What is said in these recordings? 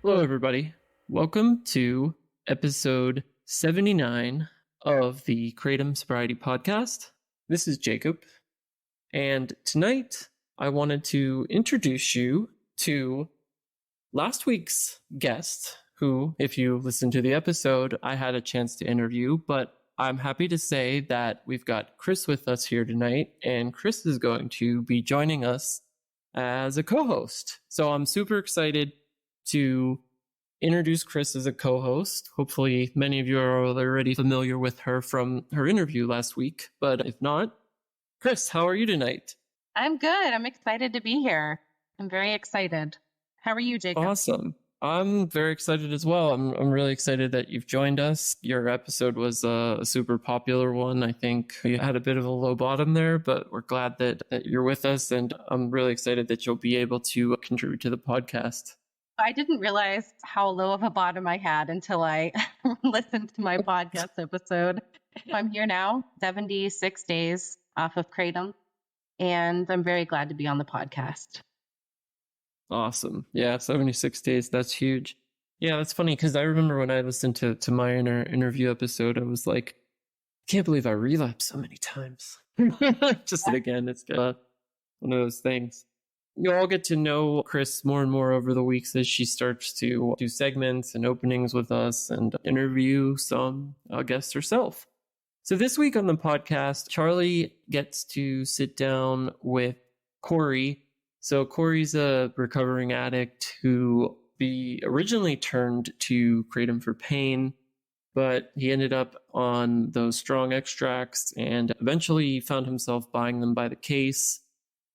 Hello, everybody. Welcome to episode 79 of the Kratom Sobriety Podcast. This is Jacob, and tonight I wanted to introduce you to last week's guest, who, if you listen to the episode, I had a chance to interview, but I'm happy to say that we've got Chris with us here tonight, and Chris is going to be joining us as a co-host. So I'm super excited to introduce Chris as a co-host. Hopefully many of you are already familiar with her from her interview last week, but if not, Chris, how are you tonight? I'm good. I'm excited to be here. I'm very excited. How are you, Jacob? Awesome. I'm very excited as well. I'm really excited that you've joined us. Your episode was a super popular one. I think you had a bit of a low bottom there, but we're glad that you're with us, and I'm really excited that you'll be able to contribute to the podcast. I didn't realize how low of a bottom I had until I listened to my podcast episode. I'm here now, 76 days off of Kratom, and I'm very glad to be on the podcast. Awesome. Yeah, 76 days. That's huge. Yeah, that's funny because I remember when I listened to my interview episode, I was like, I can't believe I relapsed so many times. Just again, it's one of those things. You'll all get to know Chris more and more over the weeks as she starts to do segments and openings with us and interview some guests herself. So this week on the podcast, Charlie gets to sit down with Corey. So Corey's a recovering addict who originally turned to Kratom for pain, but he ended up on those strong extracts and eventually found himself buying them by the case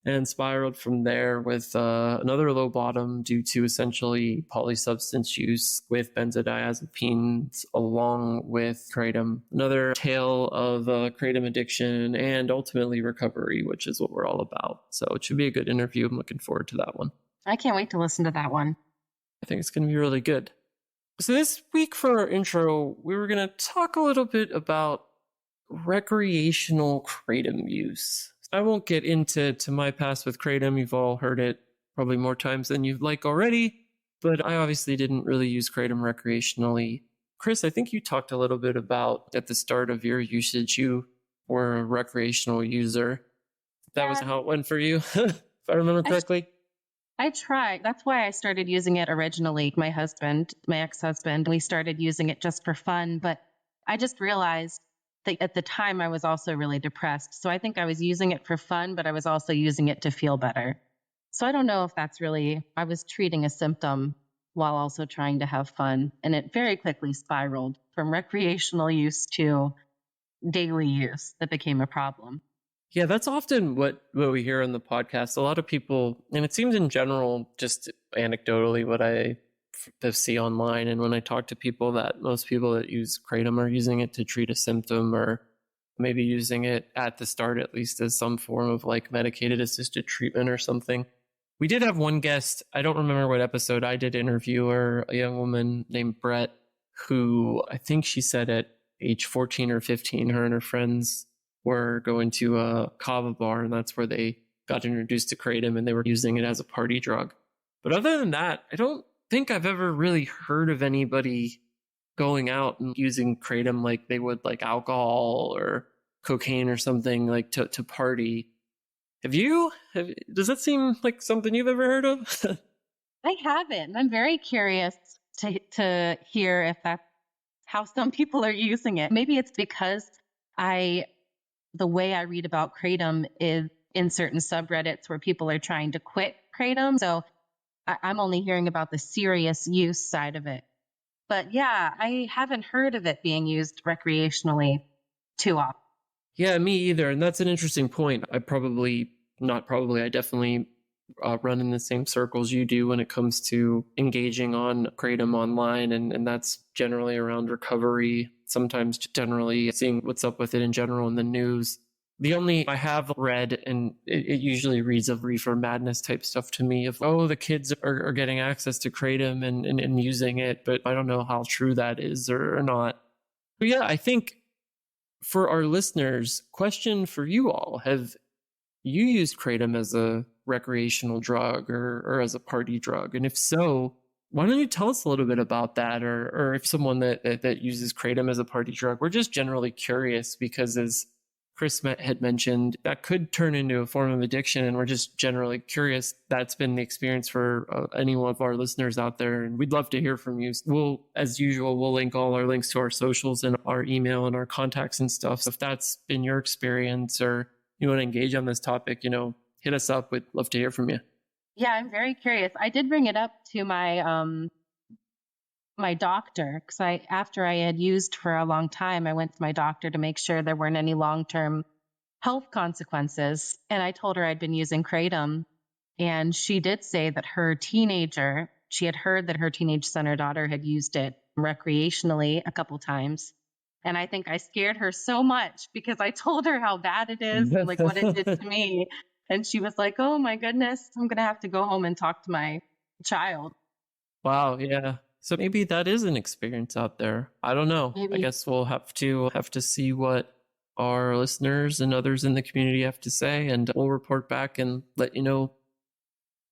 and spiraled from there with another low bottom due to essentially polysubstance use with benzodiazepines along with Kratom. Another tale of Kratom addiction and ultimately recovery, which is what we're all about. So it should be a good interview. I'm looking forward to that one. I can't wait to listen to that one. I think it's going to be really good. So this week for our intro, we were going to talk a little bit about recreational Kratom use. I won't get into my past with Kratom. You've all heard it probably more times than you'd like already, but I obviously didn't really use Kratom recreationally. Chris, I think you talked a little bit about at the start of your usage, you were a recreational user. That was how it went for you, if I remember correctly. I tried. That's why I started using it originally. My ex-husband, we started using it just for fun, but I just realized at the time I was also really depressed. So I think I was using it for fun, but I was also using it to feel better. So I don't know if I was treating a symptom while also trying to have fun. And it very quickly spiraled from recreational use to daily use that became a problem. Yeah, that's often what we hear on the podcast. A lot of people, and it seems in general, just anecdotally, what I see online, and when I talk to people, that most people that use Kratom are using it to treat a symptom, or maybe using it at the start at least as some form of like medicated assisted treatment or something. We did have one guest, I don't remember what episode I did interview her, a young woman named Brett, who I think she said at age 14 or 15, her and her friends were going to a kava bar, and that's where they got introduced to Kratom, and they were using it as a party drug. But other than that, I don't think I've ever really heard of anybody going out and using Kratom like they would like alcohol or cocaine or something, like to party. Have you? Does that seem like something you've ever heard of? I haven't. I'm very curious to hear if that's how some people are using it. Maybe it's because the way I read about Kratom is in certain subreddits where people are trying to quit Kratom. So I'm only hearing about the serious use side of it. But yeah, I haven't heard of it being used recreationally too often. Yeah, me either. And that's an interesting point. I definitely run in the same circles you do when it comes to engaging on Kratom online. And that's generally around recovery, sometimes generally seeing what's up with it in general in the news. The only I have read, and it usually reads of reefer madness type stuff to me of, the kids are getting access to Kratom and using it, but I don't know how true that is or not. But yeah, I think for our listeners, question for you all, have you used Kratom as a recreational drug or as a party drug? And if so, Why don't you tell us a little bit about that, or if someone that uses Kratom as a party drug? We're just generally curious because, as Chris had mentioned, that could turn into a form of addiction, and we're just generally curious. That's been the experience for any one of our listeners out there, and we'd love to hear from you. We'll, as usual, we'll link all our links to our socials and our email and our contacts and stuff. So if that's been your experience or you want to engage on this topic, hit us up. We'd love to hear from you. Yeah, I'm very curious. I did bring it up to my doctor because after I had used for a long time, I went to my doctor to make sure there weren't any long-term health consequences. And I told her I'd been using Kratom, and she did say that she had heard that her teenage son or daughter had used it recreationally a couple times. And I think I scared her so much because I told her how bad it is and like what it did to me. And she was like, oh my goodness, I'm going to have to go home and talk to my child. Wow. Yeah. So maybe that is an experience out there. I don't know. Maybe. I guess we'll have to see what our listeners and others in the community have to say, and we'll report back and let you know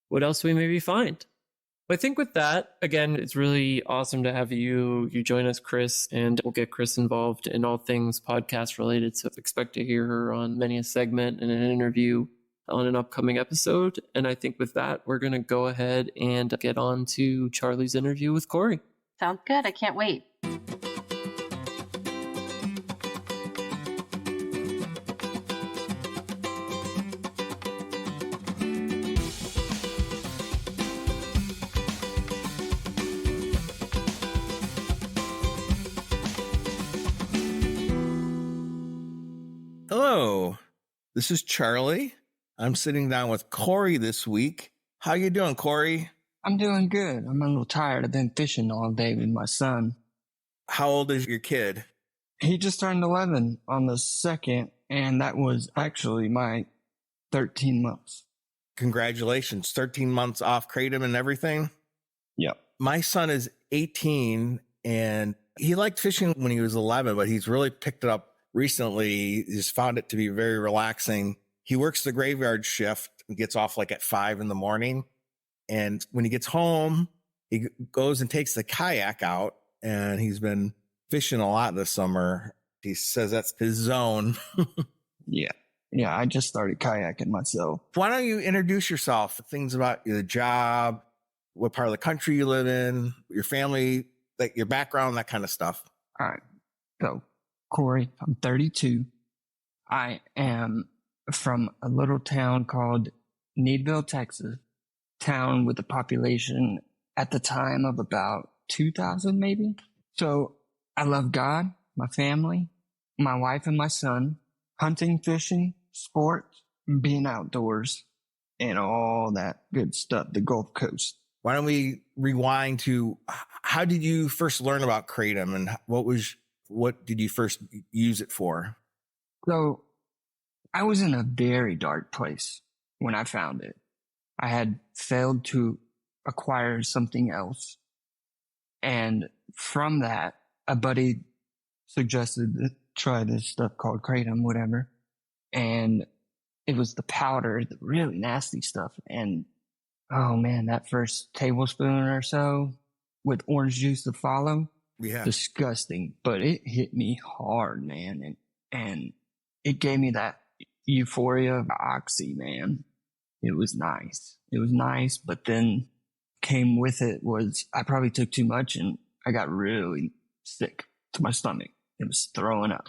what else we maybe find. But I think with that, again, it's really awesome to have you join us, Chris, and we'll get Chris involved in all things podcast related. So expect to hear her on many a segment and an interview on an upcoming episode. And I think with that, we're going to go ahead and get on to Charlie's interview with Corey. Sounds good. I can't wait. Hello, this is Charlie. I'm sitting down with Corey this week. How you doing, Corey? I'm doing good. I'm a little tired. I've been fishing all day with my son. How old is your kid? He just turned 11 on the 2nd, and that was actually my 13 months. Congratulations. 13 months off Kratom and everything? Yep. My son is 18, and he liked fishing when he was 11, but he's really picked it up recently. He's found it to be very relaxing. He works the graveyard shift and gets off like at 5 a.m. And when he gets home, he goes and takes the kayak out, and he's been fishing a lot this summer. He says that's his zone. Yeah. Yeah, I just started kayaking myself. Why don't you introduce yourself, things about your job, what part of the country you live in, your family, like your background, that kind of stuff. All right. So, Corey, I'm 32. I am from a little town called Needville, Texas. Town with a population at the time of about 2,000 maybe. So I love God, my family, my wife and my son, hunting, fishing, sports, being outdoors, and all that good stuff, the Gulf Coast. Why don't we rewind to how did you first learn about Kratom, and what did you first use it for? So I was in a very dark place when I found it. I had failed to acquire something else. And from that, a buddy suggested to try this stuff called Kratom, whatever. And it was the powder, the really nasty stuff. And oh man, that first tablespoon or so with orange juice to follow, Yeah. disgusting. But it hit me hard, man. And it gave me that euphoria of oxy, man. It was nice, but then came with it was I probably took too much and I got really sick to my stomach. It was throwing up.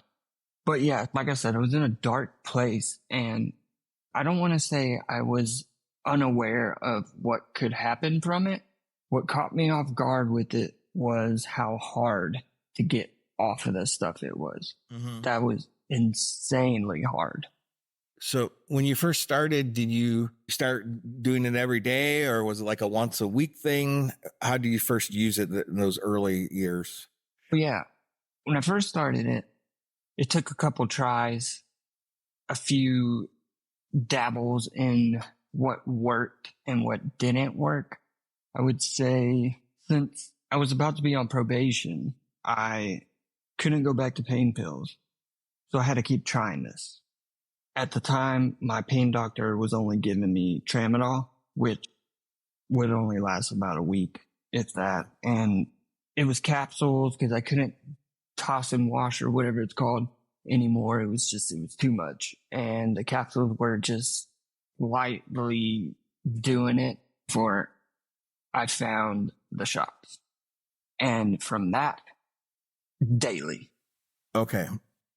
But yeah, like I said, I was in a dark place, and I don't want to say I was unaware of what could happen from it. What caught me off guard with it was how hard to get off of the stuff it was. Mm-hmm. That was insanely hard. So when you first started, did you start doing it every day, or was it like a once a week thing? How did you first use it in those early years? But yeah, when I first started it, it took a couple tries, a few dabbles in what worked and what didn't work. I would say since I was about to be on probation, I couldn't go back to pain pills. So I had to keep trying this. At the time, my pain doctor was only giving me tramadol, which would only last about a week. if that. And it was capsules because I couldn't toss and wash or whatever it's called anymore. It was too much. And the capsules were just lightly doing it before I found the shops. And from that, daily. Okay.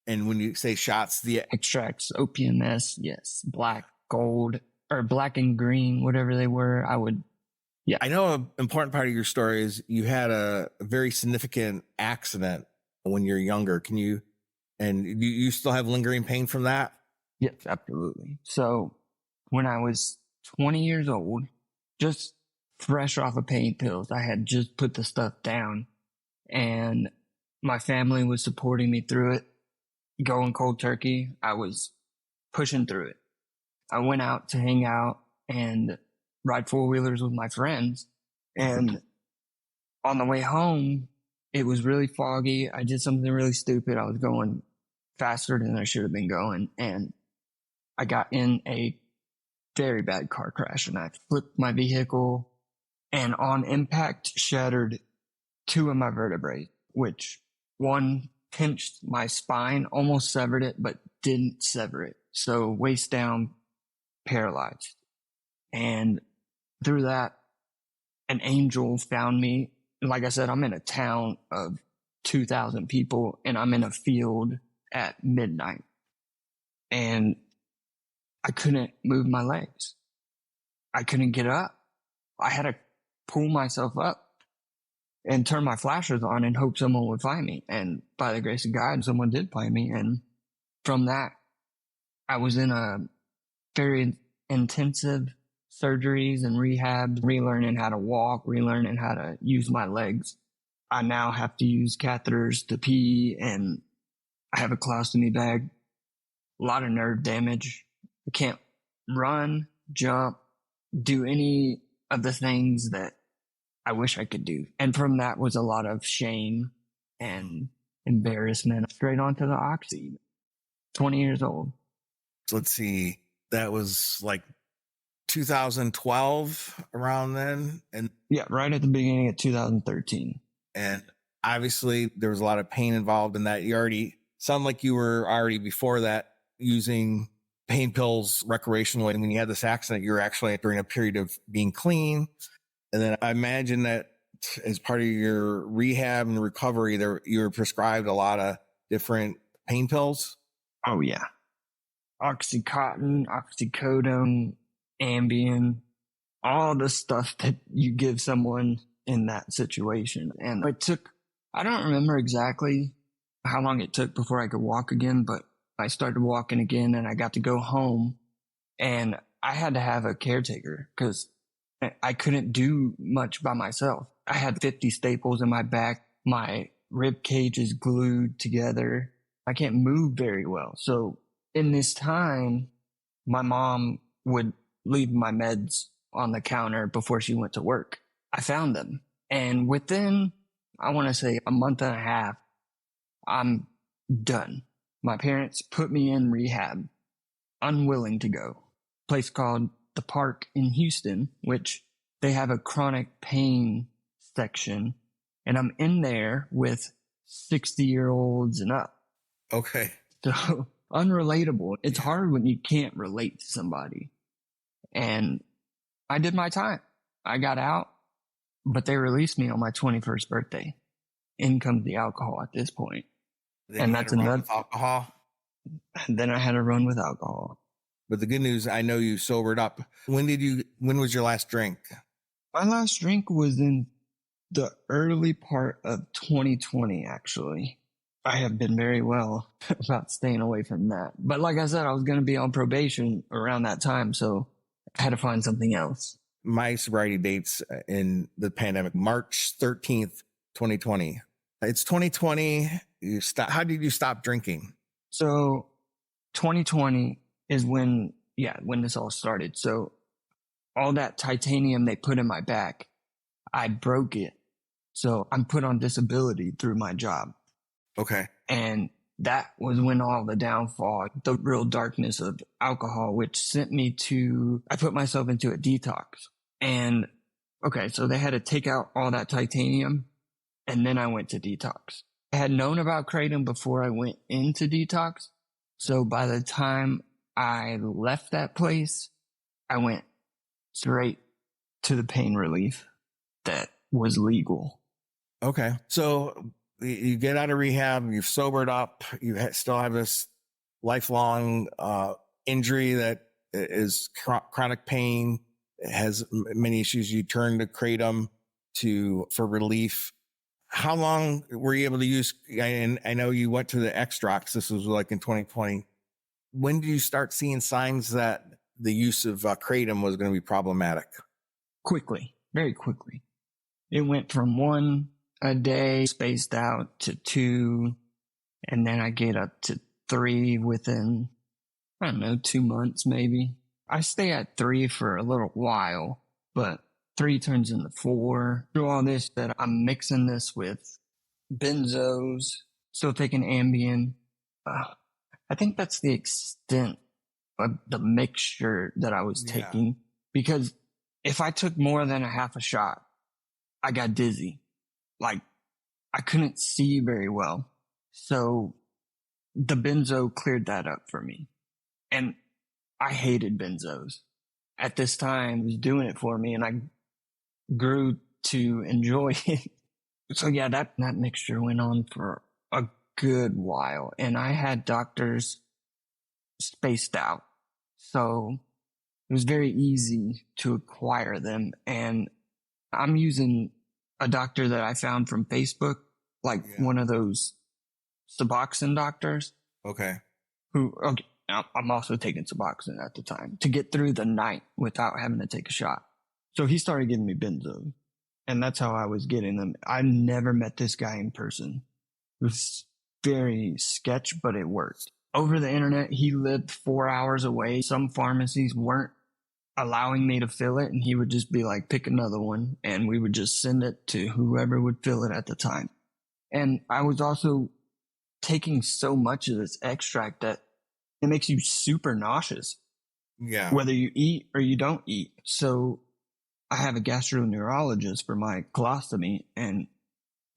And when you say shots, the Extracts, OPMS, yes. Black, gold, or black and green, whatever they were, I know an important part of your story is you had a very significant accident when you're younger. You still have lingering pain from that? Yes, absolutely. So when I was 20 years old, just fresh off of pain pills, I had just put the stuff down and my family was supporting me through it, going cold turkey. I was pushing through it. I went out to hang out and ride four-wheelers with my friends. And on the way home, it was really foggy. I did something really stupid. I was going faster than I should have been going. And I got in a very bad car crash and I flipped my vehicle and on impact shattered two of my vertebrae, which one pinched my spine, almost severed it, but didn't sever it. So waist down, paralyzed. And through that, an angel found me. Like I said, I'm in a town of 2,000 people and I'm in a field at midnight. And I couldn't move my legs. I couldn't get up. I had to pull myself up and turn my flashers on and hope someone would find me. And by the grace of God, someone did find me. And from that, I was in a very intensive surgeries and rehab, relearning how to walk, relearning how to use my legs. I now have to use catheters to pee and I have a colostomy bag, a lot of nerve damage. I can't run, jump, do any of the things that I wish I could do. And from that was a lot of shame and embarrassment straight onto the oxy. 20 years old. Let's see. That was like 2012 around then. And yeah, right at the beginning of 2013. And obviously there was a lot of pain involved in that. You already sound like you were already before that using pain pills recreationally. And when you had this accident, you were actually during a period of being clean. And then I imagine that as part of your rehab and recovery, you were prescribed a lot of different pain pills. Oh yeah. Oxycontin, oxycodone, Ambien, all the stuff that you give someone in that situation. And I don't remember exactly how long it took before I could walk again, but I started walking again and I got to go home and I had to have a caretaker because I couldn't do much by myself. I had 50 staples in my back. My rib cage is glued together. I can't move very well. So in this time, my mom would leave my meds on the counter before she went to work. I found them. And within, I want to say a month and a half, I'm done. My parents put me in rehab, unwilling to go. A place called The Park in Houston, which they have a chronic pain section. And I'm in there with 60-year-olds and up. Okay. So unrelatable. It's hard when you can't relate to somebody. And I did my time. I got out, but they released me on my 21st birthday. In comes the alcohol at this point. And that's another alcohol. Then I had to run with alcohol. But the good news, I know you sobered up. When was your last drink? My last drink was in the early part of 2020, actually. I have been very well about staying away from that. But like I said, I was going to be on probation around that time, so I had to find something else. My sobriety dates in the pandemic, March 13th, 2020. It's 2020. How did you stop drinking? So 2020 is when this all started. So all that titanium they put in my back, I broke it. So I'm put on disability through my job. Okay. And that was when all the downfall, the real darkness of alcohol, which sent me I put myself into a detox. And Okay, so they had to take out all that titanium, and then I went to detox. I had known about Kratom before I went into detox. So by the time I left that place, I went straight to the pain relief that was legal. Okay. So you get out of rehab, you've sobered up, you still have this lifelong injury that is chronic pain, it has many issues. You turn to Kratom for relief. How long were you able to use? And I know you went to the extracts. This was like in 2020. When did you start seeing signs that the use of Kratom was going to be problematic? Quickly, very quickly. It went from 1 a day spaced out to 2, and then I get up to 3 within, I don't know, 2 months maybe. I stay at 3 for a little while, but 3 turns into 4. Through all this, that I'm mixing this with benzos, still taking Ambien. I think that's the extent of the mixture that I was taking, because if I took more than a half a shot, I got dizzy. Like, I couldn't see very well. So the benzo cleared that up for me. And I hated benzos. At this time, it was doing it for me, and I grew to enjoy it. So yeah, that mixture went on for a good while, and I had doctors spaced out. So it was very easy to acquire them. And I'm using a doctor that I found from Facebook, like one of those Suboxone doctors. Okay. I'm also taking Suboxone at the time to get through the night without having to take a shot. So he started giving me benzo, and that's how I was getting them. I never met this guy in person. It was very sketch, but it worked. Over the internet, he lived 4 hours away. Some pharmacies weren't allowing me to fill it, and he would just be like, pick another one, and we would just send it to whoever would fill it at the time. And I was also taking so much of this extract that it makes you super nauseous. Yeah. Whether you eat or you don't eat. So I have a gastroenterologist for my colostomy, and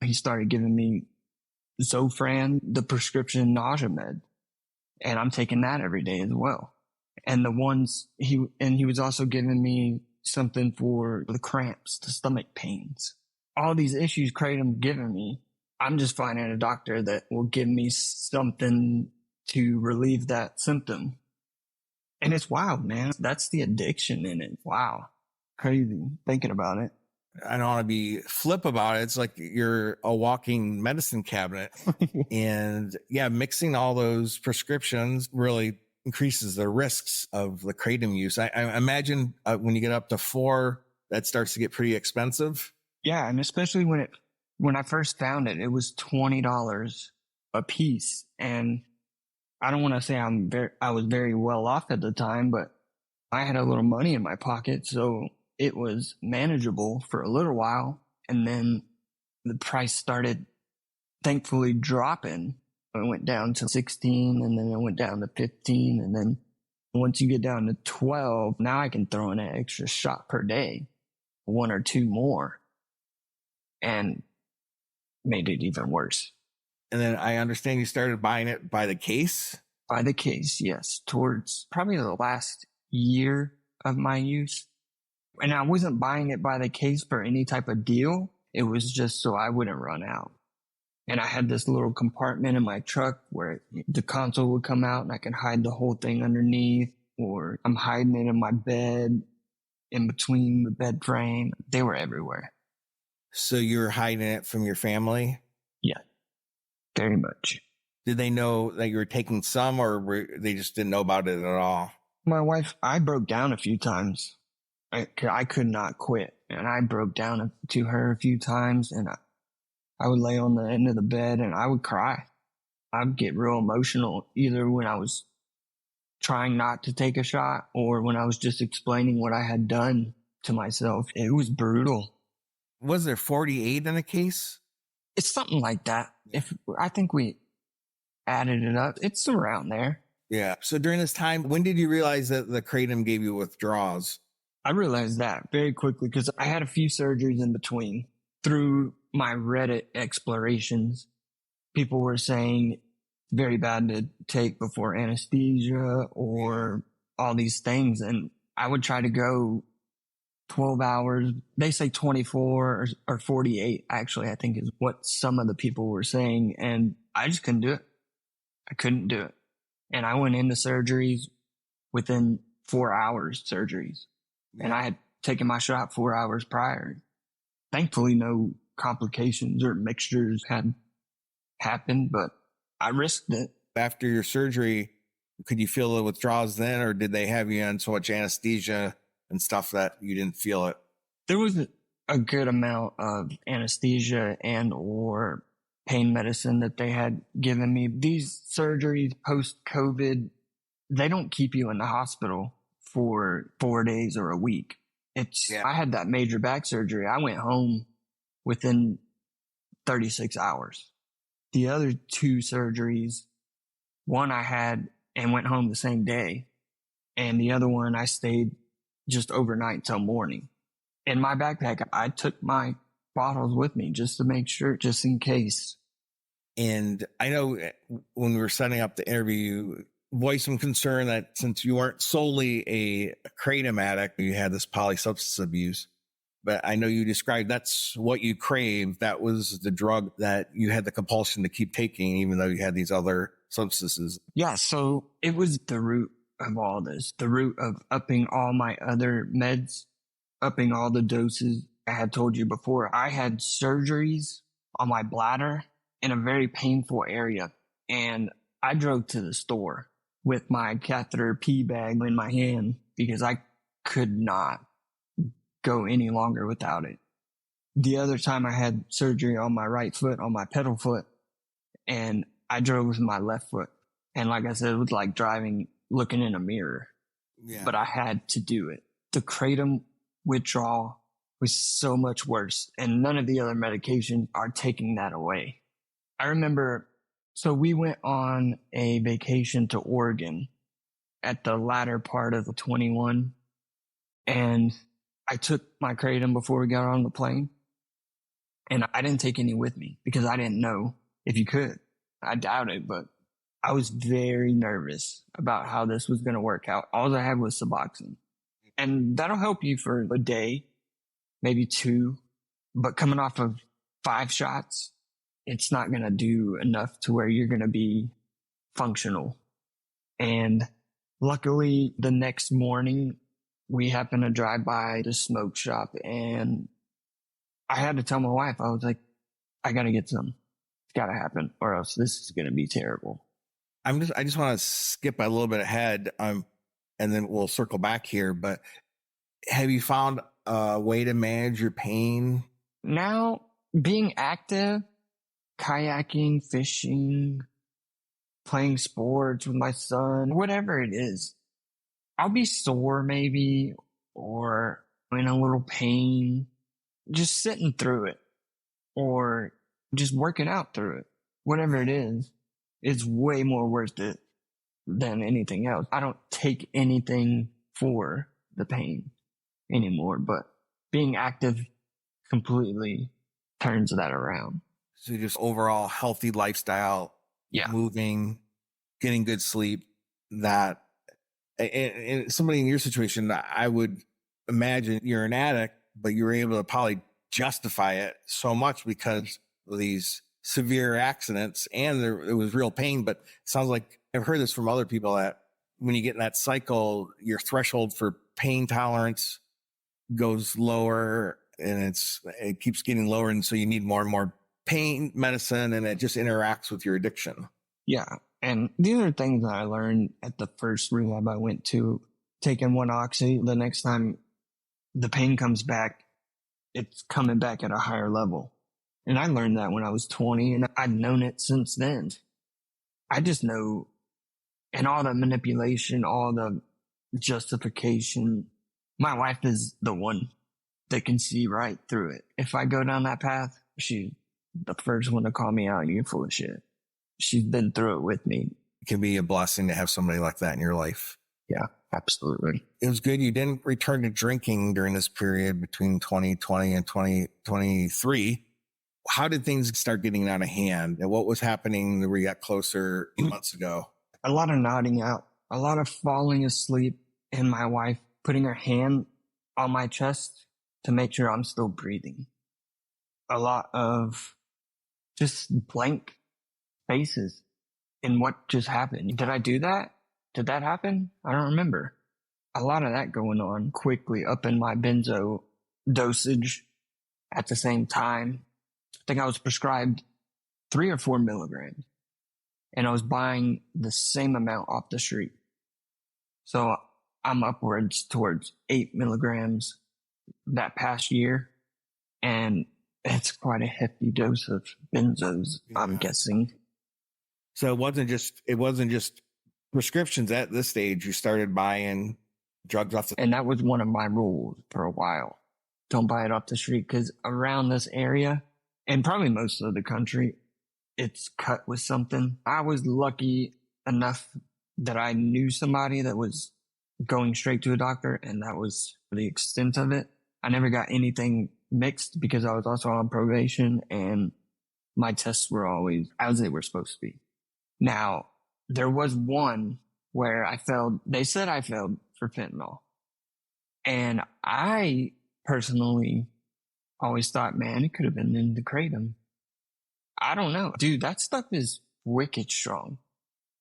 he started giving me Zofran, the prescription nausea med. And I'm taking that every day as well. And he was also giving me something for the cramps, the stomach pains. All these issues Kratom giving me, I'm just finding a doctor that will give me something to relieve that symptom. And it's wild, man. That's the addiction in it. Wow. Crazy thinking about it. I don't want to be flip about it. It's like you're a walking medicine cabinet. And yeah, mixing all those prescriptions really increases the risks of the Kratom use. I imagine when you get up to 4, that starts to get pretty expensive. Yeah. And especially when I first found it, it was $20 a piece. And I don't want to say I was very well off at the time, but I had a little money in my pocket. So it was manageable for a little while. And then the price started thankfully dropping. It went down to 16, and then it went down to 15. And then once you get down to 12, now I can throw in an extra shot per day, 1 or 2 more, and made it even worse. And then I understand you started buying it by the case? By the case, yes. Towards probably the last year of my use. And I wasn't buying it by the case for any type of deal. It was just so I wouldn't run out. And I had this little compartment in my truck where the console would come out and I could hide the whole thing underneath, or I'm hiding it in my bed, in between the bed frame. They were everywhere. So you were hiding it from your family? Yeah, very much. Did they know that you were taking some, or they just didn't know about it at all? My wife, I broke down a few times. I could not quit. And I broke down to her a few times, and I would lay on the end of the bed and I would cry. I'd get real emotional, either when I was trying not to take a shot or when I was just explaining what I had done to myself. It was brutal. Was there 48 in a case? It's something like that. I think we added it up. It's around there. Yeah. So during this time, when did you realize that the Kratom gave you withdrawals? I realized that very quickly because I had a few surgeries in between. Through my Reddit explorations, people were saying very bad to take before anesthesia or all these things. And I would try to go 12 hours. They say 24 or 48, actually, I think is what some of the people were saying. And I just couldn't do it. I couldn't do it. And I went into surgeries within 4 hours surgeries. And I had taken my shot 4 hours prior. Thankfully, no complications or mixtures had happened, but I risked it. After your surgery, could you feel the withdrawals then, or did they have you on so much anesthesia and stuff that you didn't feel it? There was a good amount of anesthesia and or pain medicine that they had given me. These surgeries post-COVID, they don't keep you in the hospital for 4 days or a week. I had that major back surgery. I went home within 36 hours. The other two surgeries, one I had and went home the same day. And the other one I stayed just overnight till morning. In my backpack, I took my bottles with me just to make sure, just in case. And I know when we were setting up the interview, voiced some concern that since you weren't solely a kratom addict, you had this polysubstance abuse. But I know you described that's what you craved. That was the drug that you had the compulsion to keep taking, even though you had these other substances. Yeah, so it was the root of all this, the root of upping all my other meds, upping all the doses. I had told you before, I had surgeries on my bladder in a very painful area. And I drove to the store with my catheter pee bag in my hand because I could not go any longer without it. The other time I had surgery on my right foot, on my pedal foot, and I drove with my left foot. And like I said, it was like driving, looking in a mirror. Yeah. But I had to do it. The kratom withdrawal was so much worse, and none of the other medications are taking that away. I remember, so we went on a vacation to Oregon at the latter part of the 21, and I took my kratom before we got on the plane, and I didn't take any with me because I didn't know if you could. I doubt it, but I was very nervous about how this was going to work out. All I had was Suboxone, and that'll help you for a day, maybe 2, but coming off of 5 shots, it's not going to do enough to where you're going to be functional. And luckily, the next morning, we happened to drive by the smoke shop, and I had to tell my wife, I was like, I got to get some. It's got to happen, or else this is going to be terrible. I just want to skip a little bit ahead, and then we'll circle back here. But have you found a way to manage your pain? Now, being active, kayaking, fishing, playing sports with my son, whatever it is, I'll be sore maybe, or in a little pain, just sitting through it, or just working out through it. Whatever it is, it's way more worth it than anything else. I don't take anything for the pain anymore, but being active completely turns that around. So just overall healthy lifestyle, moving, getting good sleep, that, and somebody in your situation, I would imagine you're an addict, but you were able to probably justify it so much because of these severe accidents, and there was real pain. But it sounds like I've heard this from other people that when you get in that cycle, your threshold for pain tolerance goes lower, and it keeps getting lower. And so you need more and more pain medicine, and it just interacts with your addiction. Yeah. And the other thing that I learned at the first rehab I went to, taking one oxy, the next time the pain comes back, it's coming back at a higher level. And I learned that when I was 20, and I've known it since then. I just know, and all the manipulation, all the justification, my wife is the one that can see right through it. If I go down that path, she's the first one to call me out. You're full of shit. She's been through it with me. It can be a blessing to have somebody like that in your life. Yeah, absolutely. It was good you didn't return to drinking during this period between 2020 and 2023. How did things start getting out of hand, and what was happening where you got closer months ago? A lot of nodding out, a lot of falling asleep, and my wife putting her hand on my chest to make sure I'm still breathing. A lot of just blank faces in what just happened. Did I do that? Did that happen? I don't remember. A lot of that going on quickly, up in my benzo dosage at the same time. I think I was prescribed 3 or 4 milligrams, and I was buying the same amount off the street. So I'm upwards towards 8 milligrams that past year, and it's quite a hefty dose of benzos, I'm guessing. So it wasn't just prescriptions at this stage. You started buying drugs off the... And that was one of my rules for a while. Don't buy it off the street, because around this area, and probably most of the country, it's cut with something. I was lucky enough that I knew somebody that was going straight to a doctor, and that was the extent of it. I never got anything mixed because I was also on probation, and my tests were always as they were supposed to be. Now, there was one where I failed. They said I failed for fentanyl. And I personally always thought, man, it could have been in the Kratom. I don't know. Dude, that stuff is wicked strong.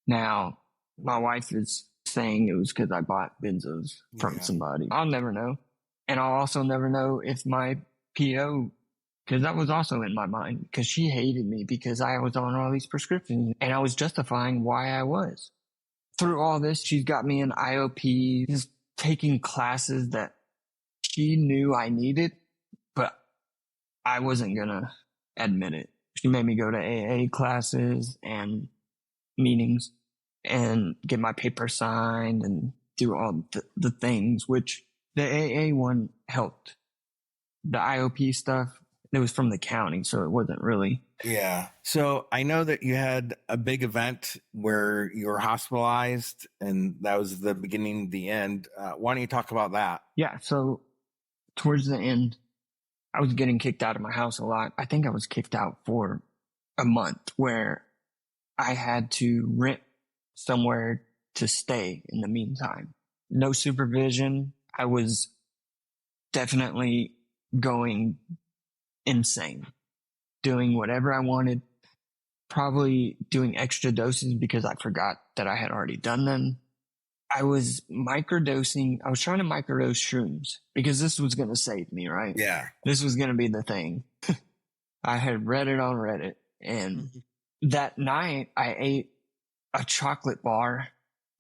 Now, my wife is saying it was because I bought benzos from somebody. I'll never know. And I'll also never know if my PO, because that was also in my mind, because she hated me because I was on all these prescriptions and I was justifying why I was. Through all this, she's got me in IOP, just taking classes that she knew I needed, but I wasn't going to admit it. She made me go to AA classes and meetings and get my paper signed and do all the things, which the AA one helped. The IOP stuff, it was from the county, so it wasn't really. Yeah. So I know that you had a big event where you were hospitalized, and that was the beginning, the end. Why don't you talk about that? Yeah. So towards the end, I was getting kicked out of my house a lot. I think I was kicked out for a month, where I had to rent somewhere to stay in the meantime. No supervision. I was definitely going insane, doing whatever I wanted, probably doing extra doses because I forgot that I had already done them. I was microdosing. I was trying to microdose shrooms because this was going to save me, right? Yeah. This was going to be the thing. I had read it on Reddit, and that night I ate a chocolate bar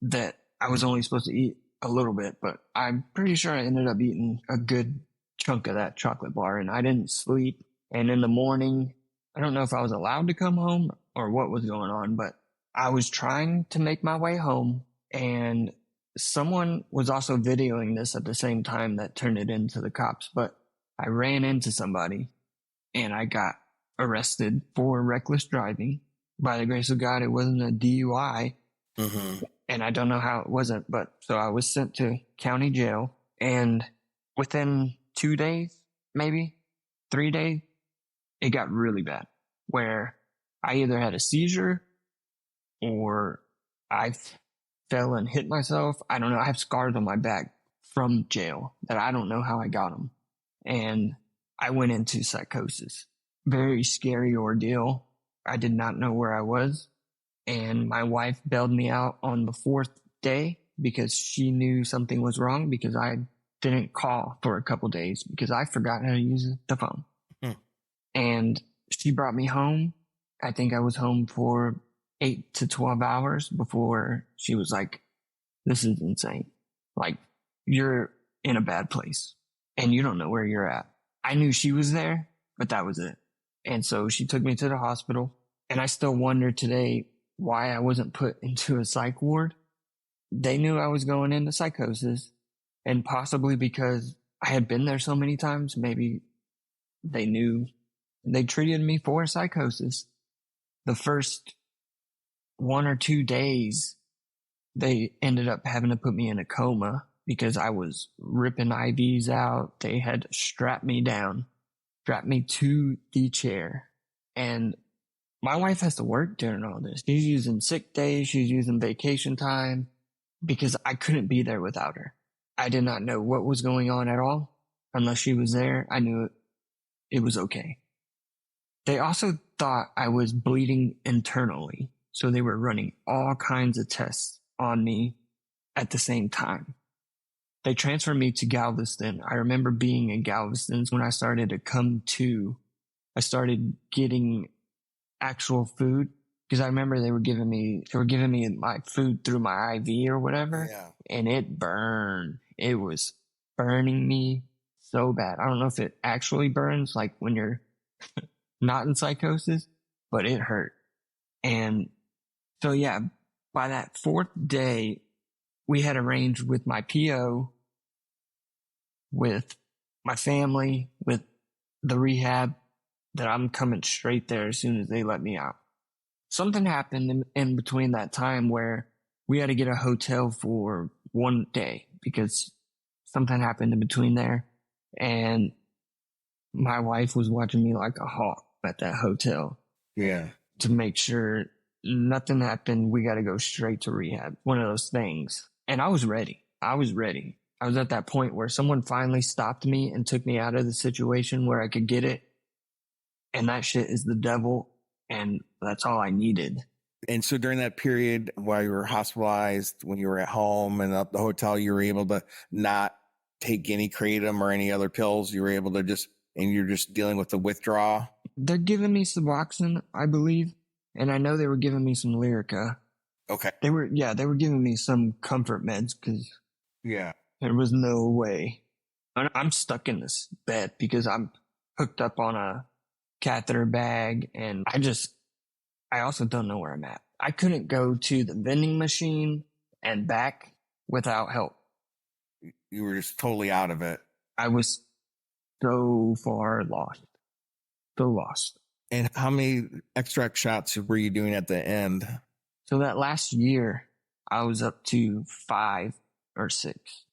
that I was only supposed to eat a little bit, but I'm pretty sure I ended up eating a good chunk of that chocolate bar, and I didn't sleep. And in the morning, I don't know if I was allowed to come home or what was going on, but I was trying to make my way home, and someone was also videoing this at the same time that turned it into the cops. But I ran into somebody and I got arrested for reckless driving. By the grace of God, it wasn't a DUI. And I don't know how it wasn't, but so I was sent to county jail, and within 2 days, maybe 3 days, it got really bad, where I either had a seizure or I fell and hit myself. I don't know. I have scars on my back from jail that I don't know how I got them. And I went into psychosis. Very scary ordeal. I did not know where I was. And my wife bailed me out on the 4th day because she knew something was wrong, because I didn't call for a couple days because I forgot how to use the phone. And she brought me home. I think I was home for 8 to 12 hours before she was like, this is insane. Like, you're in a bad place and you don't know where you're at. I knew she was there, but that was it. And so she took me to the hospital, and I still wonder today why I wasn't put into a psych ward. They knew I was going into psychosis, and possibly because I had been there so many times, maybe they knew. They treated me for psychosis. The first 1 or 2 days, they ended up having to put me in a coma because I was ripping IVs out. They had to strap me down, strap me to the chair. And my wife has to work during all this. She's using sick days. She's using vacation time because I couldn't be there without her. I did not know what was going on at all. Unless she was there, I knew it was okay. They also thought I was bleeding internally. So they were running all kinds of tests on me at the same time. They transferred me to Galveston. I remember being in Galveston when I started to come to. I started getting actual food because I remember they were giving me my food through my IV or whatever, and it burned. It was burning me so bad. I don't know if it actually burns like when you're not in psychosis, but it hurt. And so yeah, by that 4th day, we had arranged with my PO, with my family, with the rehab, that I'm coming straight there as soon as they let me out. Something happened in between that time where we had to get a hotel for 1 day because something happened in between there. And my wife was watching me like a hawk at that hotel. Yeah. To make sure nothing happened. We got to go straight to rehab. One of those things. And I was ready. I was at that point where someone finally stopped me and took me out of the situation where I could get it. And that shit is the devil. And that's all I needed. And so during that period while you were hospitalized, when you were at home and at the hotel, you were able to not take any Kratom or any other pills. You were able to you're just dealing with the withdrawal. They're giving me Suboxone, I believe. And I know they were giving me some Lyrica. Okay. They were giving me some comfort meds because there was no way. I'm stuck in this bed because I'm hooked up on a catheter bag, and I also don't know where I'm at. I couldn't go to the vending machine and back without help. You were just totally out of it. I was so far lost. So lost. And how many extract shots were you doing at the end? So that last year, I was up to 5 or 6.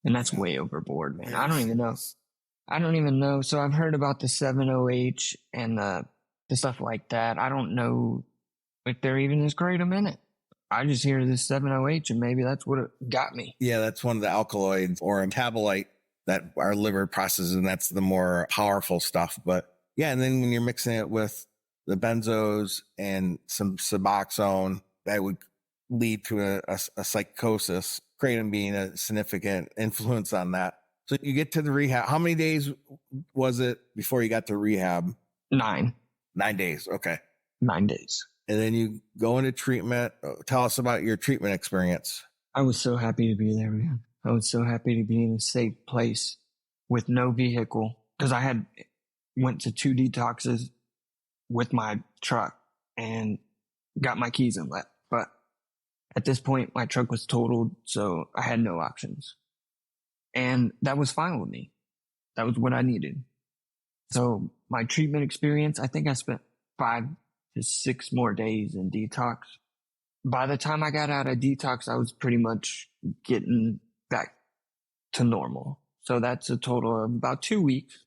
And that's way overboard, man. I don't even know. So I've heard about the 7OH and the stuff like that. I don't know if there even is Kratom in it. I just hear this 7OH and maybe that's what it got me. Yeah, that's one of the alkaloids or a metabolite that our liver processes, and that's the more powerful stuff. But yeah, and then when you're mixing it with the benzos and some Suboxone, that would lead to a psychosis, Kratom being a significant influence on that. So you get to the rehab. How many days was it before you got to rehab? 9. 9 days. Okay. 9 days. And then you go into treatment. Tell us about your treatment experience. I was so happy to be there, man. I was so happy to be in a safe place with no vehicle because I went to 2 detoxes with my truck and got my keys and left. But at this point, my truck was totaled, so I had no options. And that was fine with me. That was what I needed. So my treatment experience, I think I spent 5 to 6 more days in detox. By the time I got out of detox, I was pretty much getting back to normal. So that's a total of about 2 weeks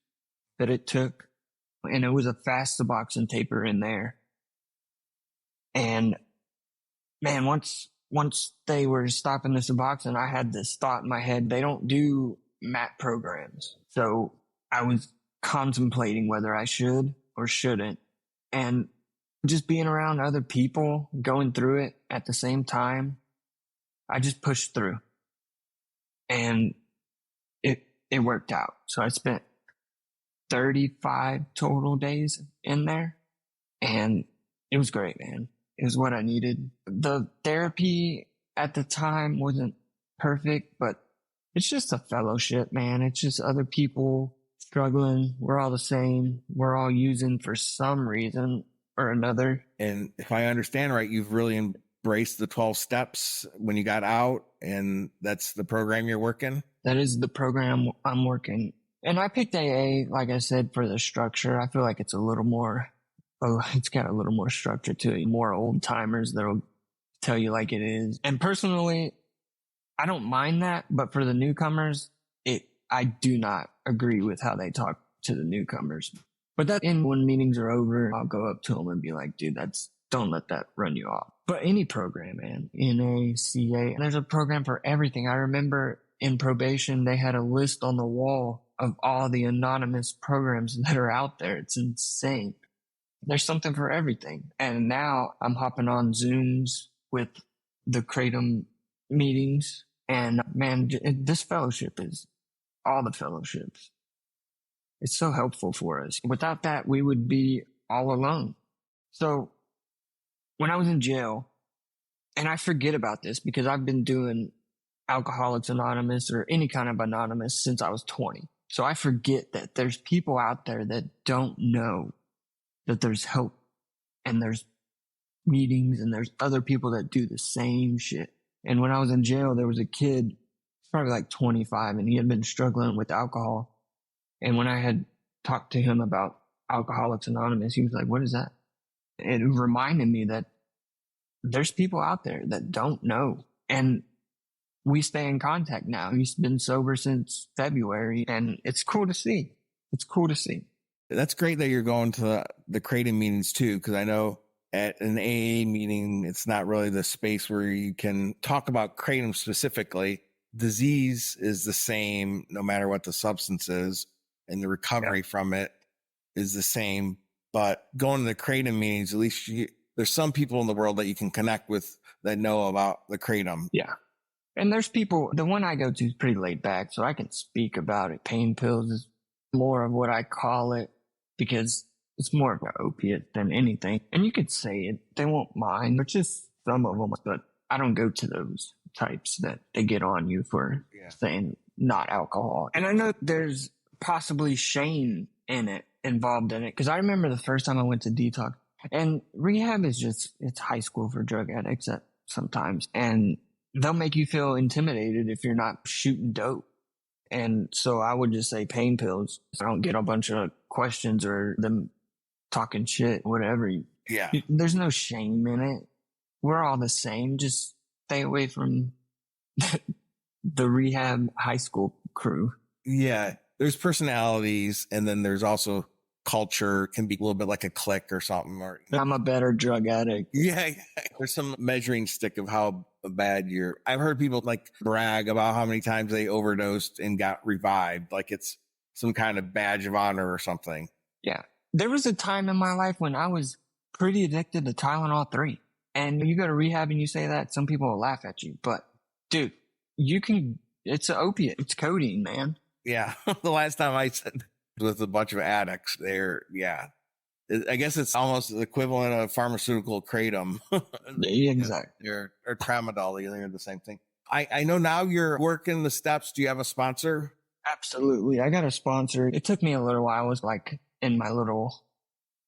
that it took. And it was a fast Suboxone taper in there. And man, once they were stopping the Suboxone, I had this thought in my head, they don't do MAT programs. So I was contemplating whether I should or shouldn't. And just being around other people going through it at the same time, I just pushed through. And it worked out. So I spent 35 total days in there. And it was great, man. It was what I needed. The therapy at the time wasn't perfect, but it's just a fellowship, man. It's just other people struggling. We're all the same. We're all using for some reason or another. And if I understand right, you've really embraced the 12 steps when you got out, and that's the program you're working? That is the program I'm working. And I picked AA, like I said, for the structure. I feel like it's a little more, it's got a little more structure to it. More old timers that'll tell you like it is. And personally, I don't mind that, but for the newcomers, I do not agree with how they talk to the newcomers. But when meetings are over, I'll go up to them and be like, dude, don't let that run you off. But any program, man, NA, CA, there's a program for everything. I remember in probation, they had a list on the wall of all the anonymous programs that are out there. It's insane. There's something for everything. And now I'm hopping on Zooms with the Kratom meetings. And man, this fellowship is all the fellowships. It's so helpful for us. Without that, we would be all alone. So when I was in jail, and I forget about this because I've been doing Alcoholics Anonymous or any kind of anonymous since I was 20. So I forget that there's people out there that don't know that there's help and there's meetings and there's other people that do the same shit. And when I was in jail, there was a kid, probably like 25, and he had been struggling with alcohol. And when I had talked to him about Alcoholics Anonymous, he was like, what is that? It reminded me that there's people out there that don't know. And we stay in contact now. He's been sober since February, and it's cool to see. It's cool to see. That's great that you're going to the Kratom meetings too, because I know at an AA meeting, it's not really the space where you can talk about Kratom specifically. Disease is the same no matter what the substance is, and the recovery from it is the same. But going to the Kratom meetings, at least there's some people in the world that you can connect with that know about the Kratom. Yeah. And there's people, the one I go to is pretty laid back, so I can speak about it. Pain pills is more of what I call it because it's more of an opiate than anything. And you could say it, they won't mind. There's just some of them, but I don't go to those types that they get on you for saying not alcohol. And I know there's possibly shame involved in it. Because I remember the first time I went to detox, and rehab is it's high school for drug addicts sometimes. And they'll make you feel intimidated if you're not shooting dope. And so I would just say pain pills. So I don't get a bunch of questions or them talking shit, whatever. Yeah. There's no shame in it. We're all the same. Just stay away from the rehab high school crew. Yeah. There's personalities, and then there's also culture. Can be a little bit like a clique or something. Or I'm a better drug addict. Yeah. There's some measuring stick of how bad I've heard people like brag about how many times they overdosed and got revived. Like it's some kind of badge of honor or something. Yeah. There was a time in my life when I was pretty addicted to Tylenol 3. And you go to rehab and you say that, some people will laugh at you. But dude, it's an opiate. It's codeine, man. Yeah. The last time I said with a bunch of addicts there, I guess it's almost the equivalent of pharmaceutical Kratom. Exactly. Or tramadol, they're the same thing. I know now you're working the steps. Do you have a sponsor? Absolutely. I got a sponsor. It took me a little while. I was like in my little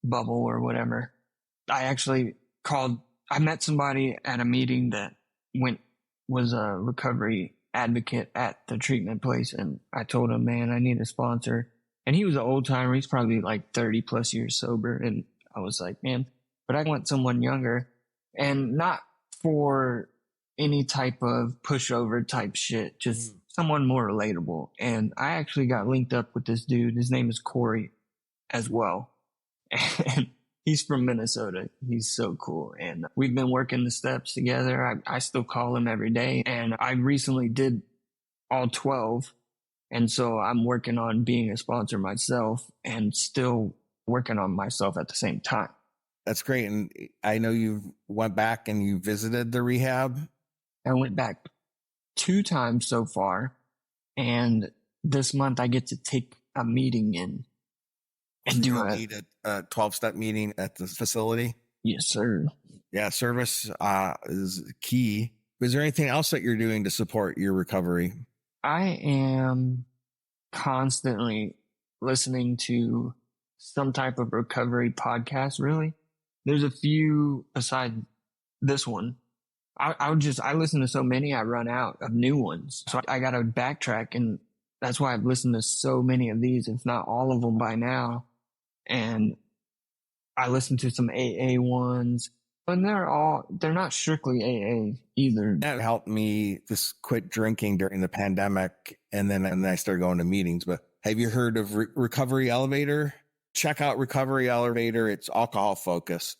bubble or whatever. I actually I met somebody at a meeting that was a recovery advocate at the treatment place. And I told him, man, I need a sponsor. And he was an old timer. He's probably like 30 plus years sober. And I was like, man, but I want someone younger, and not for any type of pushover type shit, just someone more relatable. And I actually got linked up with this dude. His name is Corey as well. And he's from Minnesota. He's so cool. And we've been working the steps together. I still call him every day. And I recently did all 12. And so I'm working on being a sponsor myself and still working on myself at the same time. That's great. And I know you went back and you visited the rehab. I went back 2 times so far. And this month I get to take a meeting in and do a 12-step meeting at the facility. Yes, sir. Yeah. Service is key. Is there anything else that you're doing to support your recovery? I am constantly listening to some type of recovery podcast, really. There's a few aside this one. I listen to so many, I run out of new ones. So I got to backtrack, and that's why I've listened to so many of these, if not all of them by now. And I listen to some AA ones. And they're not strictly AA either. That helped me just quit drinking during the pandemic. And then I started going to meetings. But have you heard of Recovery Elevator? Check out Recovery Elevator. It's alcohol focused.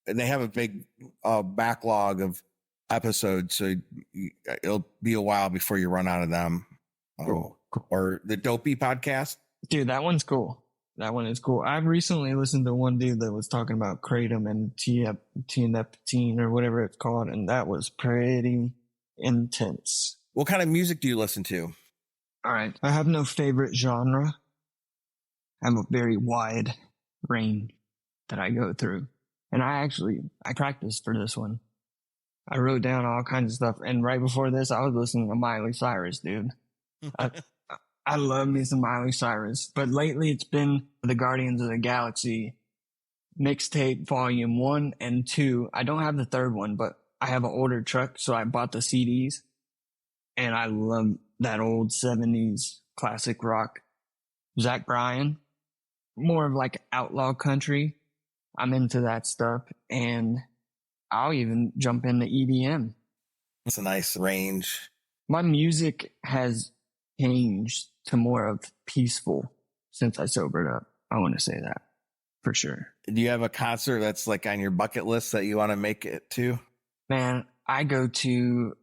And they have a big backlog of episodes. So it'll be a while before you run out of them. Cool. Or the Dopey podcast. Dude, that one's cool. That one is cool. I've recently listened to one dude that was talking about Kratom and T-neptine or whatever it's called, and that was pretty intense. What kind of music do you listen to? All right. I have no favorite genre. I have a very wide range that I go through. And I practiced for this one. I wrote down all kinds of stuff. And right before this, I was listening to Miley Cyrus, dude. I love me some Miley Cyrus, but lately it's been the Guardians of the Galaxy mixtape volume 1 and 2. I don't have the third one, but I have an older truck, so I bought the CDs, and I love that old 70s classic rock. Zach Bryan, more of like outlaw country. I'm into that stuff, and I'll even jump into EDM. It's a nice range. My music has changed to more of peaceful since I sobered up. I want to say that for sure. Do you have a concert that's like on your bucket list that you want to make it to? Man, I go to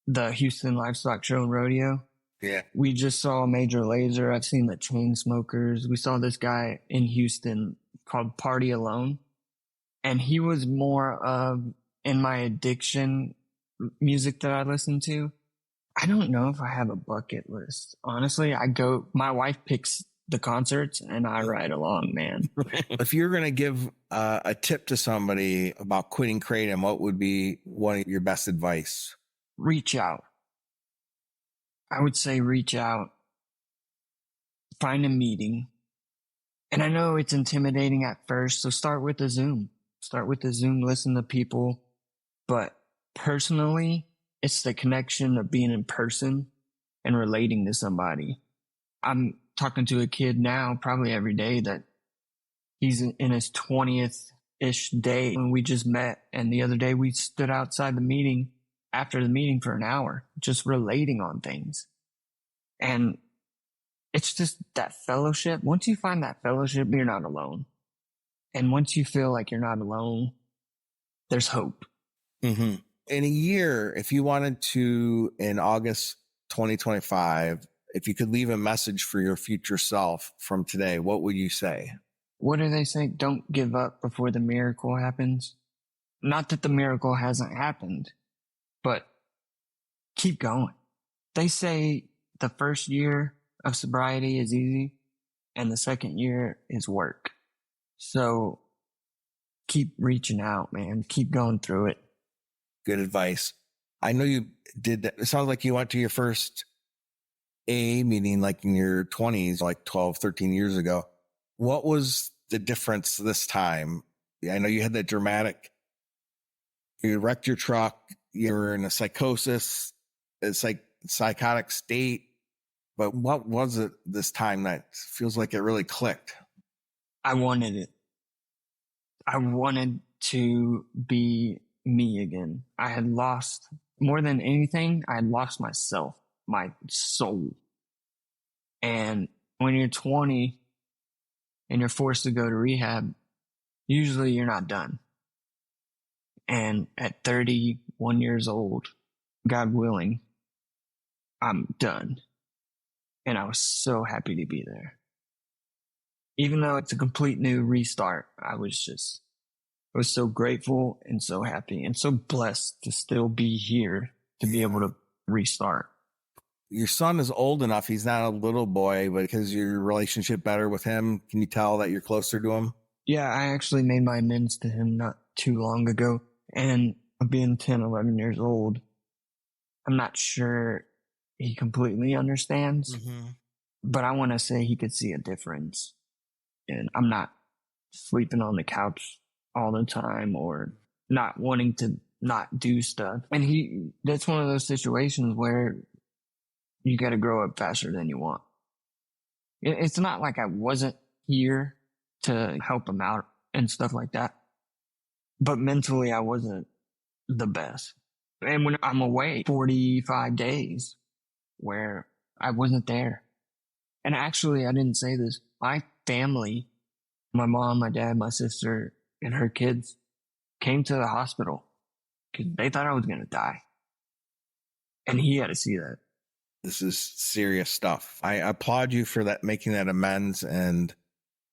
the Houston Livestock Show and Rodeo. Yeah. We just saw Major Lazer. I've seen the Chainsmokers. We saw this guy in Houston called Party Alone. And he was more of in my addiction music that I listen to. I don't know if I have a bucket list. Honestly, my wife picks the concerts and I ride along, man. If you're going to give a tip to somebody about quitting Kratom, what would be one of your best advice? Reach out. I would say reach out. Find a meeting. And I know it's intimidating at first, so start with the Zoom. Listen to people. But personally, it's the connection of being in person and relating to somebody. I'm talking to a kid now, probably every day, that he's in his 20th-ish day when we just met. And the other day we stood outside the meeting, after the meeting for an hour, just relating on things. And it's just that fellowship. Once you find that fellowship, you're not alone. And once you feel like you're not alone, there's hope. Mm-hmm. In a year, if you wanted to, in August 2025, if you could leave a message for your future self from today, what would you say? What do they say? Don't give up before the miracle happens. Not that the miracle hasn't happened, but keep going. They say the first year of sobriety is easy and the second year is work. So keep reaching out, man. Keep going through it. Good advice. I know you did that. It sounds like you went to your first AA meeting like in your 20s, like 12, 13 years ago. What was the difference this time? I know you had that dramatic, you wrecked your truck, you were in a psychosis, it's like psychotic state. But what was it this time that feels like it really clicked? I wanted it. I wanted to be me again. I had lost, more than anything, I had lost myself, my soul. And when you're 20 and you're forced to go to rehab, usually you're not done. And at 31 years old, God willing, I'm done. And I was so happy to be there. Even though it's a complete new restart, I was so grateful and so happy and so blessed to still be here to be able to restart. Your son is old enough. He's not a little boy, but because your relationship better with him, can you tell that you're closer to him? Yeah, I actually made my amends to him not too long ago. And being 10, 11 years old, I'm not sure he completely understands, but I want to say he could see a difference. And I'm not sleeping on the couch all the time or not wanting to not do stuff. And that's one of those situations where you got to grow up faster than you want. It's not like I wasn't here to help him out and stuff like that. but mentally I wasn't the best. And when I'm away 45 days where I wasn't there. And actually, I didn't say this. My family, my mom, my dad, my sister, and her kids came to the hospital because they thought I was going to die. And he had to see that. This is serious stuff. I applaud you for that, making that amends. And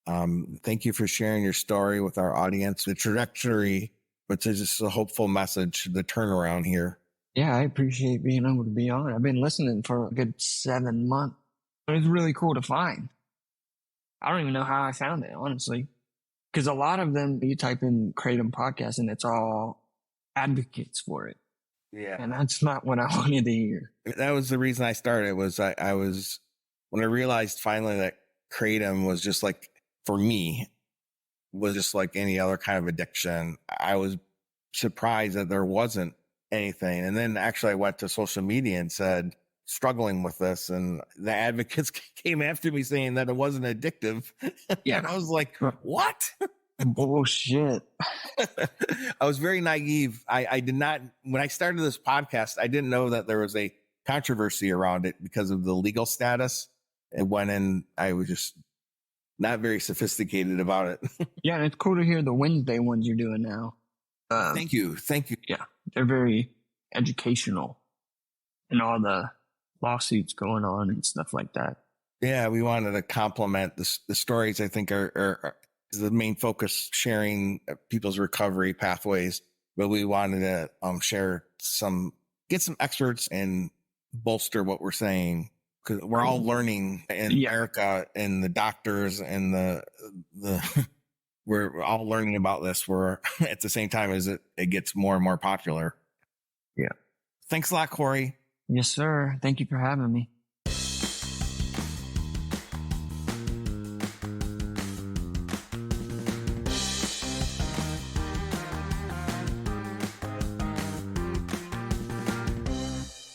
thank you for sharing your story with our audience. The trajectory, which is just a hopeful message, the turnaround here. Yeah, I appreciate being able to be on. I've been listening for a good 7 months. It was really cool to find. I don't even know how I found it, honestly. Because a lot of them, you type in Kratom podcast and it's all advocates for it. Yeah. And that's not what I wanted to hear. That was the reason I started. Was I was, when I realized finally that Kratom was just like, for me, was just like any other kind of addiction, I was surprised that there wasn't anything. And then actually I went to social media and said, struggling with this, and the advocates came after me saying that it wasn't addictive. Yeah. And I was like, what? Bullshit. I was very naive. I did not, when I started this podcast, I didn't know that there was a controversy around it because of the legal status. It went in, I was just not very sophisticated about it. Yeah, and it's cool to hear the Wednesday ones you're doing now. Thank you. Yeah, they're very educational, and all the lawsuits going on and stuff like that. Yeah, we wanted to complement the stories. I think are the main focus, sharing people's recovery pathways. But we wanted to get some experts and bolster what we're saying, because we're all learning in America, and the doctors and the we're all learning about this. We're at the same time as it gets more and more popular. Yeah. Thanks a lot, Corey. Yes, sir. Thank you for having me.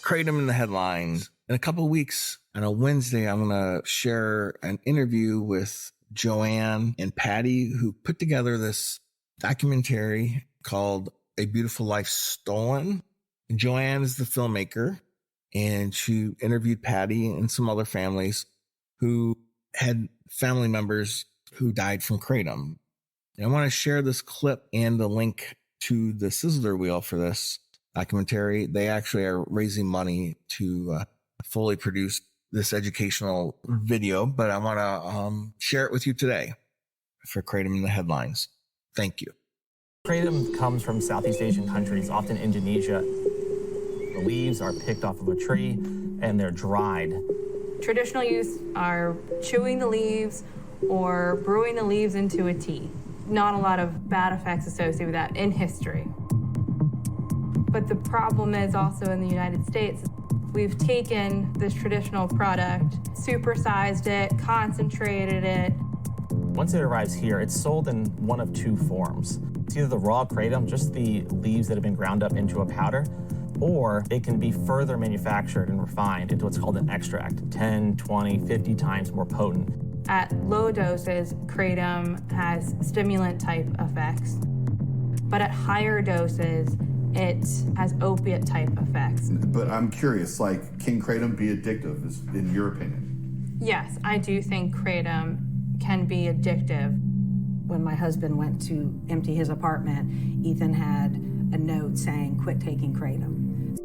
Kratom in the headlines. In a couple of weeks, on a Wednesday, I'm going to share an interview with Joanne and Patty, who put together this documentary called A Beautiful Life Stolen. And Joanne is the filmmaker, and she interviewed Patty and some other families who had family members who died from Kratom. And I want to share this clip and the link to the Sizzler Wheel for this documentary. They actually are raising money to fully produce this educational video, but I want to share it with you today for Kratom in the headlines. Thank you. Kratom comes from Southeast Asian countries, often Indonesia. The leaves are picked off of a tree and they're dried. Traditional use are chewing the leaves or brewing the leaves into a tea. Not a lot of bad effects associated with that in history. But the problem is also in the United States, we've taken this traditional product, supersized it, concentrated it. Once it arrives here, it's sold in one of two forms. It's either the raw kratom, just the leaves that have been ground up into a powder, or it can be further manufactured and refined into what's called an extract, 10, 20, 50 times more potent. At low doses, kratom has stimulant-type effects, but at higher doses, it has opiate-type effects. But I'm curious, like, can kratom be addictive, in your opinion? Yes, I do think kratom can be addictive. When my husband went to empty his apartment, Ethan had a note saying, "Quit taking kratom."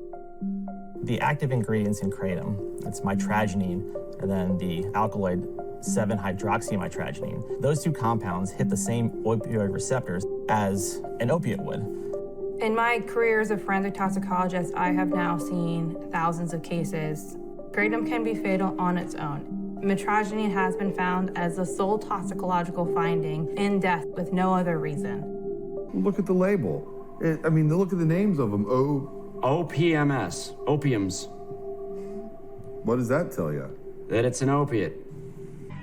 The active ingredients in kratom, it's mitragynine, and then the alkaloid 7-hydroxymitragynine. Those two compounds hit the same opioid receptors as an opiate would. In my career as a forensic toxicologist, I have now seen thousands of cases. Kratom can be fatal on its own. Mitragynine has been found as the sole toxicological finding in death with no other reason. Look at the label. Look at the names of them. OPMS, opiums. What does that tell you? That it's an opiate.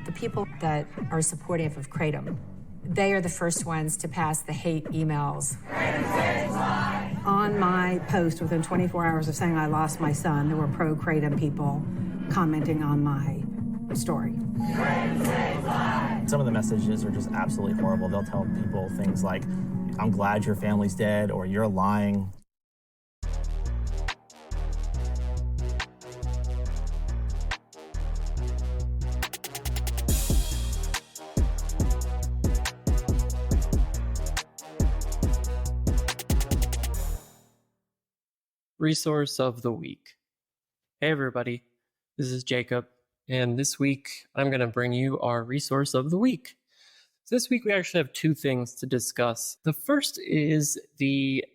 The people that are supportive of Kratom, they are the first ones to pass the hate emails. On my post, within 24 hours of saying I lost my son, there were pro-Kratom people commenting on my story. Some of the messages are just absolutely horrible. They'll tell people things like, I'm glad your family's dead, or you're lying. Resource of the week. Hey everybody, this is Jacob, and this week I'm going to bring you our resource of the week. So this week we actually have two things to discuss. The first is the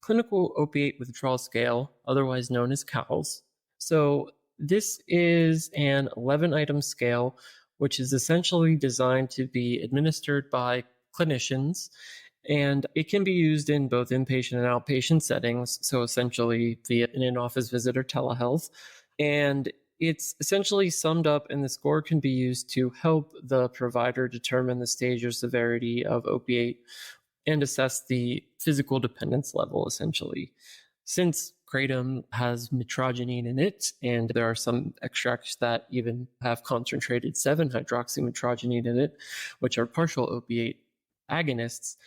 Clinical Opiate Withdrawal Scale, otherwise known as COWS. So this is an 11-item scale, which is essentially designed to be administered by clinicians, and it can be used in both inpatient and outpatient settings, so essentially via an in-office visit or telehealth. And it's essentially summed up, and the score can be used to help the provider determine the stage or severity of opiate and assess the physical dependence level, essentially. Since Kratom has mitragynine in it, and there are some extracts that even have concentrated 7-hydroxymitragynine in it, which are partial opiate agonists,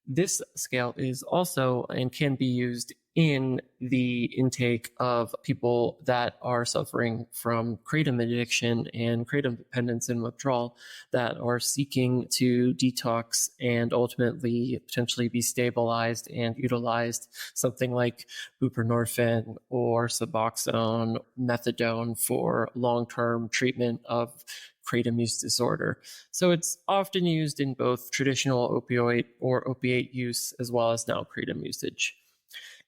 this scale is also and can be used in the intake of people that are suffering from Kratom addiction and Kratom dependence and withdrawal, that are seeking to detox and ultimately potentially be stabilized and utilized something like buprenorphine or Suboxone, methadone for long-term treatment of Kratom use disorder. So it's often used in both traditional opioid or opiate use as well as now Kratom usage.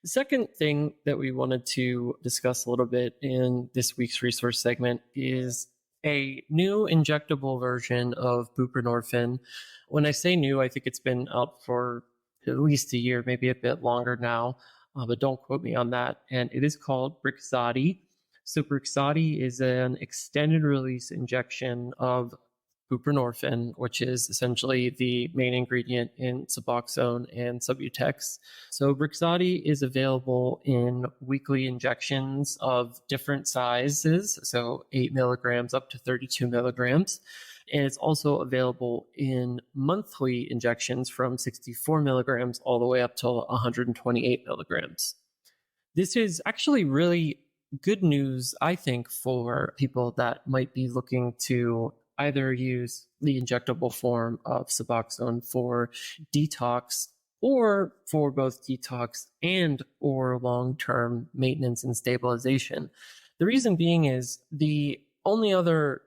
The second thing that we wanted to discuss a little bit in this week's resource segment is a new injectable version of buprenorphine. When I say new, I think it's been out for at least a year, maybe a bit longer now, but don't quote me on that. And it is called Brixadi. So Brixadi is an extended release injection of buprenorphine, which is essentially the main ingredient in Suboxone and Subutex. So Brixadi is available in weekly injections of different sizes, so 8 milligrams up to 32 milligrams. And it's also available in monthly injections from 64 milligrams all the way up to 128 milligrams. This is actually really good news, I think, for people that might be looking to either use the injectable form of Suboxone for detox or for both detox and or long-term maintenance and stabilization. The reason being is the only other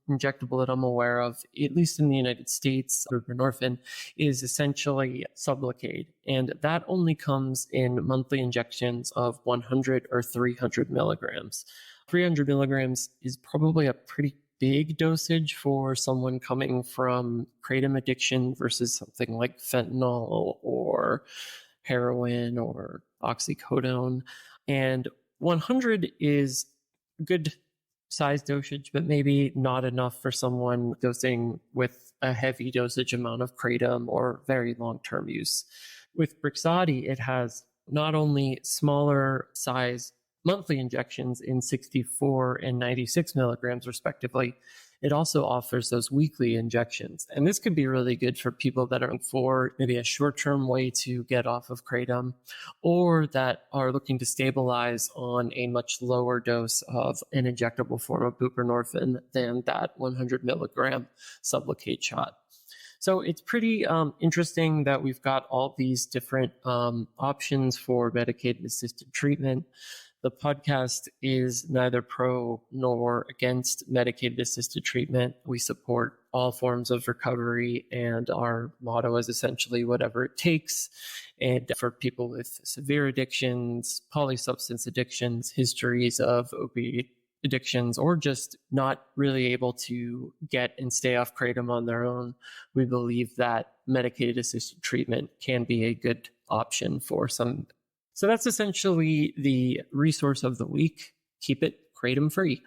injectable that I'm aware of, at least in the United States, buprenorphine, is essentially Sublocade, and that only comes in monthly injections of 100 or 300 milligrams. 300 milligrams is probably a pretty big dosage for someone coming from Kratom addiction versus something like fentanyl or heroin or oxycodone. And 100 is good size dosage, but maybe not enough for someone dosing with a heavy dosage amount of Kratom or very long-term use. With Brixadi, it has not only smaller size monthly injections in 64 and 96 milligrams respectively, it also offers those weekly injections. And this could be really good for people that are looking for maybe a short-term way to get off of Kratom, or that are looking to stabilize on a much lower dose of an injectable form of buprenorphine than that 100 milligram Sublocade shot. So it's pretty interesting that we've got all these different options for medicated-assisted treatment. The podcast is neither pro nor against medicated-assisted treatment. We support all forms of recovery, and our motto is essentially whatever it takes. And for people with severe addictions, polysubstance addictions, histories of opiate addictions, or just not really able to get and stay off Kratom on their own, we believe that medicated-assisted treatment can be a good option for some. So that's essentially the resource of the week. Keep it Kratom free.